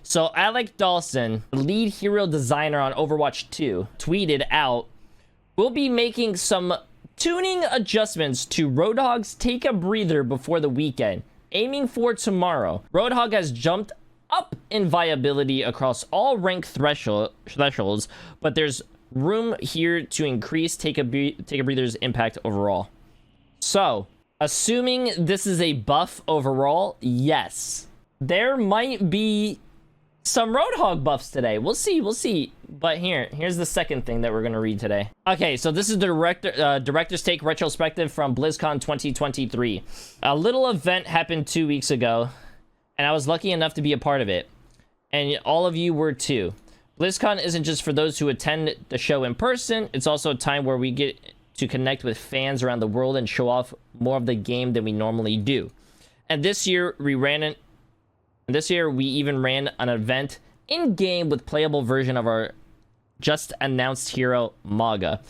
So Alec Dawson, the lead hero designer on Overwatch 2, tweeted out, "We'll be making some tuning adjustments to Roadhog's Take a Breather before the weekend, aiming for tomorrow. Roadhog has jumped up in viability across all rank thresholds, but there's room here to increase Take a Breather's impact overall." So, assuming this is a buff overall, yes. There might be some Roadhog buffs today. We'll see. But here's the second thing that we're gonna read today. Okay, so this is the director's take retrospective from BlizzCon 2023. A little event happened 2 weeks ago, and I was lucky enough to be a part of it, and all of you were too. BlizzCon isn't just for those who attend the show in person. It's also a time where we get to connect with fans around the world and show off more of the game than we normally do. And this year we even ran an event in-game with playable version of our just announced hero, Mauga.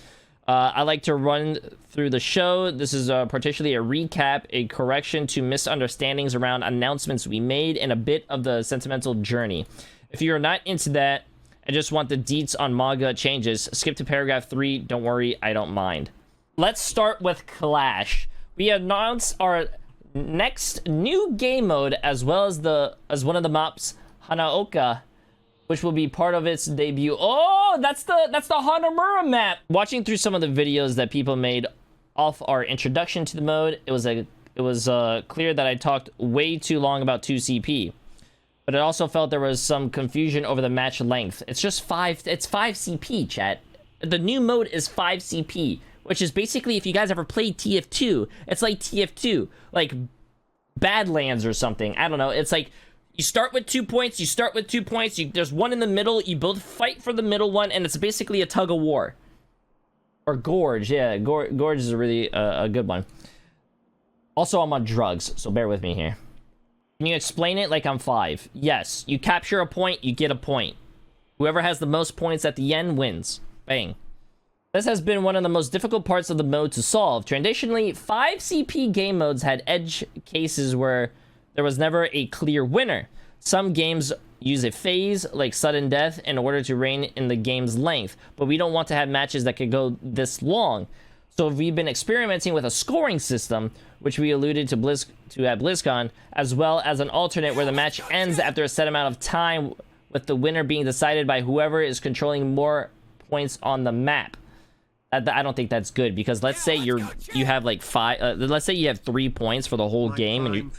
I like to run through the show. This is particularly a recap, a correction to misunderstandings around announcements we made, and a bit of the sentimental journey. If you're not into that and just want the deets on Mauga changes, skip to paragraph 3. Don't worry, I don't mind. Let's start with Clash. We announced our next new game mode as well as one of the maps, Hanaoka, which will be part of its debut. Oh, that's the Hanamura map. Watching through some of the videos that people made off our introduction to the mode, it was clear that I talked way too long about 2CP. But it also felt there was some confusion over the match length. It's 5 CP, chat. The new mode is 5 CP, which is basically, if you guys ever played TF2, it's like TF2, like Badlands or something. I don't know. It's like you start with 2 points, there's one in the middle, you both fight for the middle one, and it's basically a tug of war. Or Gorge, yeah, Gorge is a really a good one. Also, I'm on drugs, so bear with me here. Can you explain it like I'm 5? Yes, you capture a point, you get a point. Whoever has the most points at the end wins. Bang. This has been one of the most difficult parts of the mode to solve. Traditionally, 5 CP game modes had edge cases where there was never a clear winner. Some games use a phase, like sudden death, in order to rein in the game's length, but we don't want to have matches that could go this long. So we've been experimenting with a scoring system, which we alluded to at BlizzCon, as well as an alternate where the match ends after a set amount of time, with the winner being decided by whoever is controlling more points on the map. I don't think that's good, because let's say you have like 5. Let's say you have 3 points for the whole game,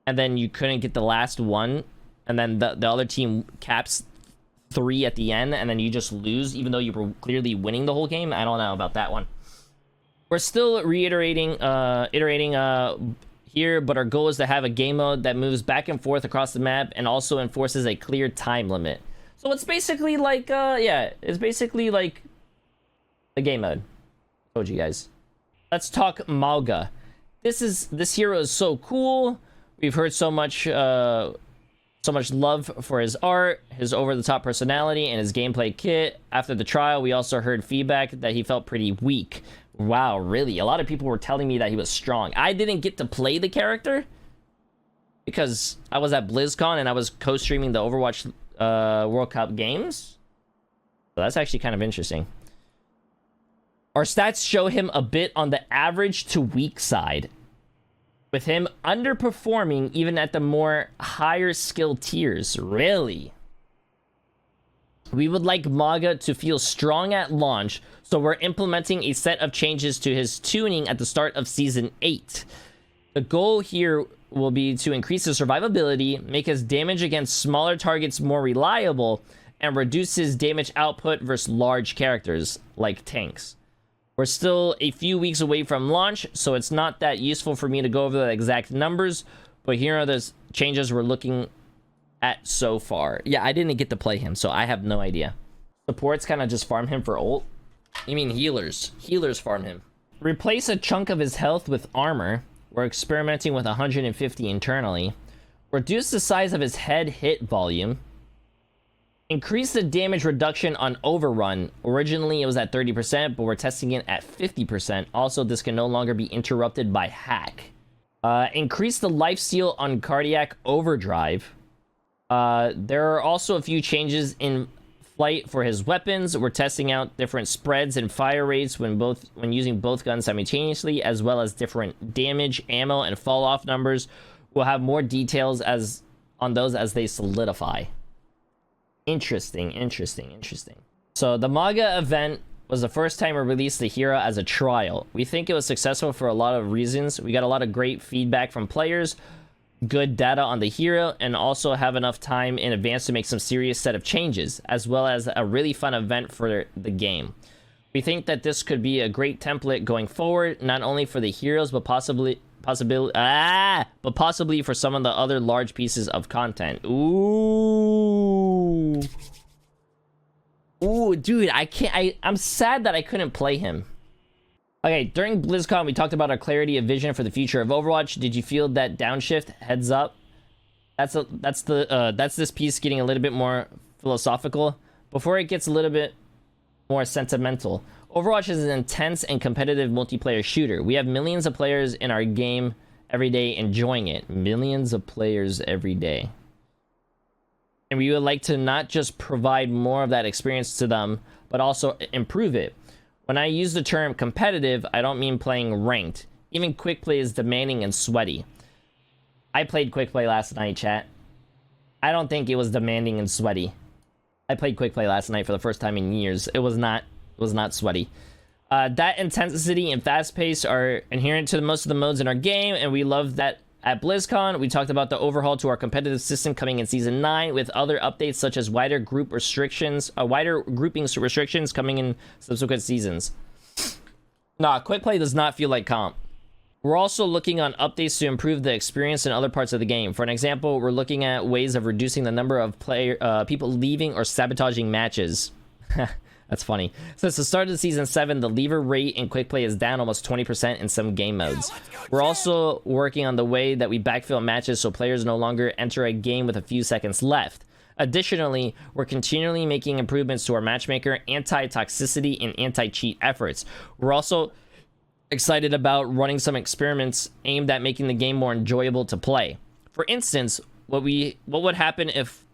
and then you couldn't get the last one, and then the other team caps 3 at the end, and then you just lose, even though you were clearly winning the whole game. I don't know about that one. We're still iterating here, but our goal is to have a game mode that moves back and forth across the map and also enforces a clear time limit. So it's basically like, it's basically like the game mode. Told you guys. Let's talk Mauga. This hero is so cool. We've heard so much love for his art, his over-the-top personality, and his gameplay kit. After the trial, we also heard feedback that he felt pretty weak. Wow, really? A lot of people were telling me that he was strong. I didn't get to play the character because I was at BlizzCon and I was co-streaming the Overwatch World Cup games. So that's actually kind of interesting. Our stats show him a bit on the average to weak side, with him underperforming even at the more higher skill tiers. Really? We would like Mauga to feel strong at launch, so we're implementing a set of changes to his tuning at the start of Season 8. The goal here will be to increase his survivability, make his damage against smaller targets more reliable, and reduce his damage output versus large characters, like tanks. We're still a few weeks away from launch, so it's not that useful for me to go over the exact numbers, but here are the changes we're looking at so far. Yeah, I didn't get to play him, so I have no idea. Supports kind of just farm him for ult? You mean healers? Healers farm him. Replace a chunk of his health with armor. We're experimenting with 150 internally. Reduce the size of his head hit volume. Increase the damage reduction on overrun. Originally it was at 30%, but we're testing it at 50%. Also, this can no longer be interrupted by hack. Increase the lifesteal on cardiac overdrive. There are also a few changes in flight for his weapons. We're testing out different spreads and fire rates when using both guns simultaneously, as well as different damage, ammo, and fall off numbers. We'll have more details on those as they solidify. Interesting. So the Mauga event was the first time we released the hero as a trial. We think it was successful for a lot of reasons. We got a lot of great feedback from players, good data on the hero, and also have enough time in advance to make some serious set of changes, as well as a really fun event for the game. We think that this could be a great template going forward, not only for the heroes, but possibly for some of the other large pieces of content. Ooh, dude, I'm sad that I couldn't play him. Okay, during BlizzCon, we talked about our clarity of vision for the future of Overwatch. Did you feel that downshift? Heads up. That's this piece getting a little bit more philosophical before it gets a little bit more sentimental. Overwatch is an intense and competitive multiplayer shooter. We have millions of players in our game every day enjoying it. Millions of players every day. And we would like to not just provide more of that experience to them, but also improve it. When I use the term competitive, I don't mean playing ranked. Even quick play is demanding and sweaty. I played quick play last night, chat. I don't think it was demanding and sweaty. I played quick play last night for the first time in years. It was not sweaty. That intensity and fast pace are inherent to most of the modes in our game, and we love that. At BlizzCon, we talked about the overhaul to our competitive system coming in Season 9, with other updates such as wider groupings restrictions coming in subsequent seasons. Nah, quick play does not feel like comp. We're also looking on updates to improve the experience in other parts of the game. For an example, we're looking at ways of reducing the number of people leaving or sabotaging matches. That's funny. Since the start of Season 7, the leaver rate in quick play is down almost 20% in some game modes. We're also working on the way that we backfill matches so players no longer enter a game with a few seconds left. Additionally, we're continually making improvements to our matchmaker, anti-toxicity, and anti-cheat efforts. We're also excited about running some experiments aimed at making the game more enjoyable to play. For instance, what would happen if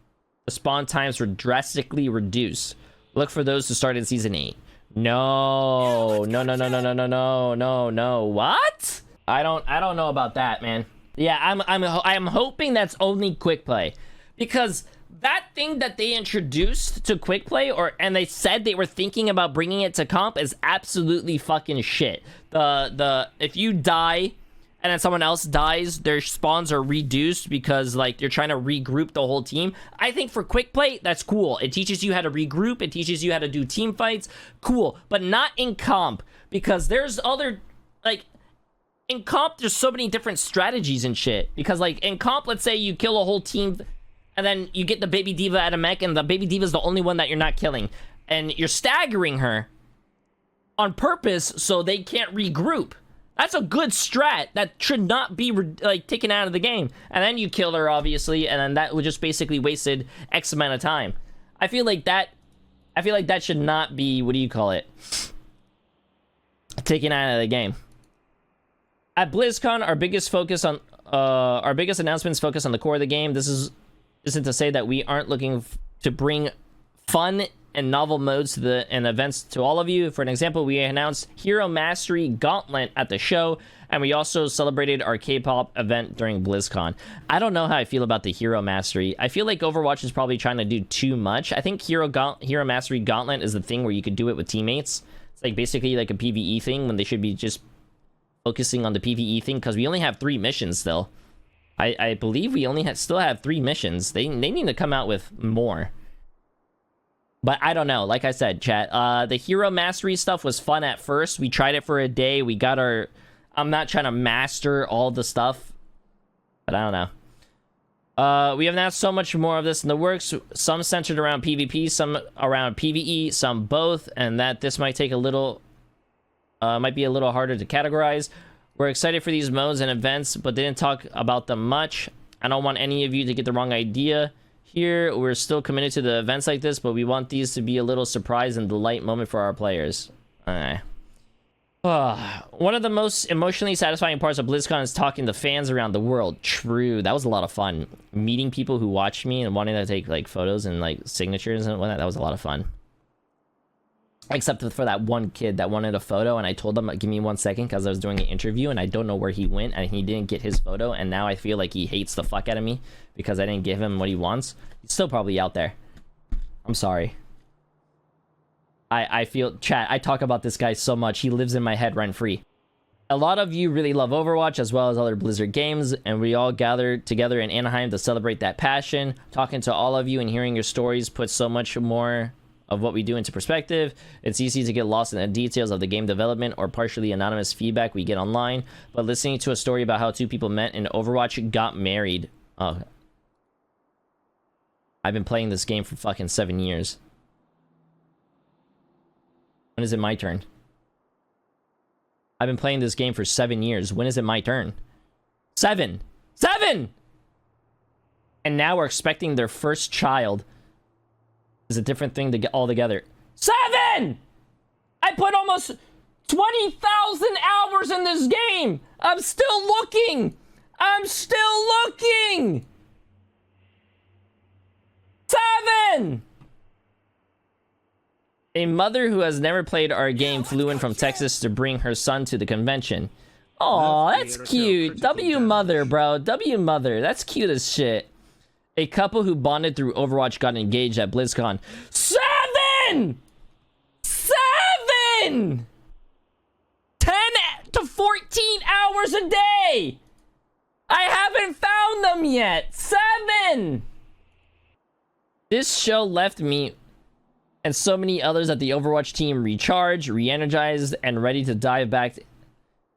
the spawn times were drastically reduced? Look for those to start in Season 8. No. What? I don't know about that, man. Yeah, I'm hoping that's only quick play, because that thing that they introduced to quick play, and they said they were thinking about bringing it to comp, is absolutely fucking shit. If you die and then someone else dies, their spawns are reduced because, like, you're trying to regroup the whole team. I think for quick play, that's cool. It teaches you how to regroup. It teaches you how to do team fights. Cool. But not in comp, because there's other, like, in comp, there's so many different strategies and shit. Because, like, in comp, let's say you kill a whole team, and then you get the baby diva at a mech, and the baby diva is the only one that you're not killing. And you're staggering her on purpose so they can't regroup. That's a good strat that should not be like taken out of the game. And then you kill her, obviously, and then that would just basically wasted X amount of time. I feel like that should not be, what do you call it, taken out of the game. At BlizzCon, our biggest announcements focus on the core of the game. This isn't to say that we aren't looking to bring fun and novel modes and events to all of you. For an example, we announced Hero Mastery Gauntlet at the show, and we also celebrated our K-pop event during BlizzCon. I don't know how I feel about the Hero Mastery. I feel like Overwatch is probably trying to do too much. I think Hero Mastery Gauntlet is the thing where you could do it with teammates. It's like basically like a PvE thing when they should be just focusing on the PvE thing, because we only have 3 missions still. I believe we only still have 3 missions. They need to come out with more. But I don't know. Like I said, chat, the Hero Mastery stuff was fun at first. We tried it for a day. We got our... I'm not trying to master all the stuff, but I don't know. We have now so much more of this in the works. Some centered around PvP, some around PvE, some both, and that this might take a little... might be a little harder to categorize. We're excited for these modes and events, but didn't talk about them much. I don't want any of you to get the wrong idea. Here, we're still committed to the events like this, but we want these to be a little surprise and delight moment for our players. Alright. One of the most emotionally satisfying parts of BlizzCon is talking to fans around the world. True, that was a lot of fun. Meeting people who watched me and wanting to take like photos and like signatures and whatnot. That was a lot of fun. Except for that one kid that wanted a photo, and I told him, give me 1 second, because I was doing an interview and I don't know where he went, and he didn't get his photo, and now I feel like he hates the fuck out of me because I didn't give him what he wants. He's still probably out there. I'm sorry. I feel, chat, I talk about this guy so much. He lives in my head rent-free. A lot of you really love Overwatch as well as other Blizzard games, and we all gathered together in Anaheim to celebrate that passion. Talking to all of you and hearing your stories puts so much more of what we do into perspective. It's easy to get lost in the details of the game development or partially anonymous feedback we get online, but listening to a story about how two people met in Overwatch got married. Oh. I've been playing this game for fucking 7 years. When is it my turn? I've been playing this game for 7 years. When is it my turn? 7! 7! And now we're expecting their first child. Is a different thing to get all together. 7! I put almost 20,000 hours in this game. I'm still looking. I'm still looking. 7! A mother who has never played our game flew in from Texas to bring her son to the convention. Aw, that's cute. W mother, bro. W mother. That's cute as shit. A couple who bonded through Overwatch got engaged at BlizzCon. 7! 7! 10 to 14 hours a day! I haven't found them yet! 7! This show left me and so many others at the Overwatch team recharged, re-energized, and ready to dive back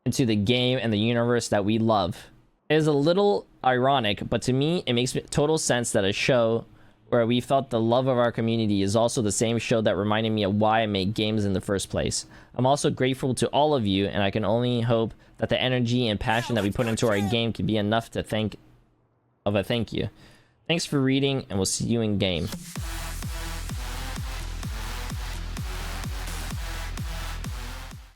into the game and the universe that we love. It is a little ironic, but to me, it makes total sense that a show where we felt the love of our community is also the same show that reminded me of why I make games in the first place. I'm also grateful to all of you, and I can only hope that the energy and passion that we put into our game can be enough to thank you. Thanks for reading, and we'll see you in game.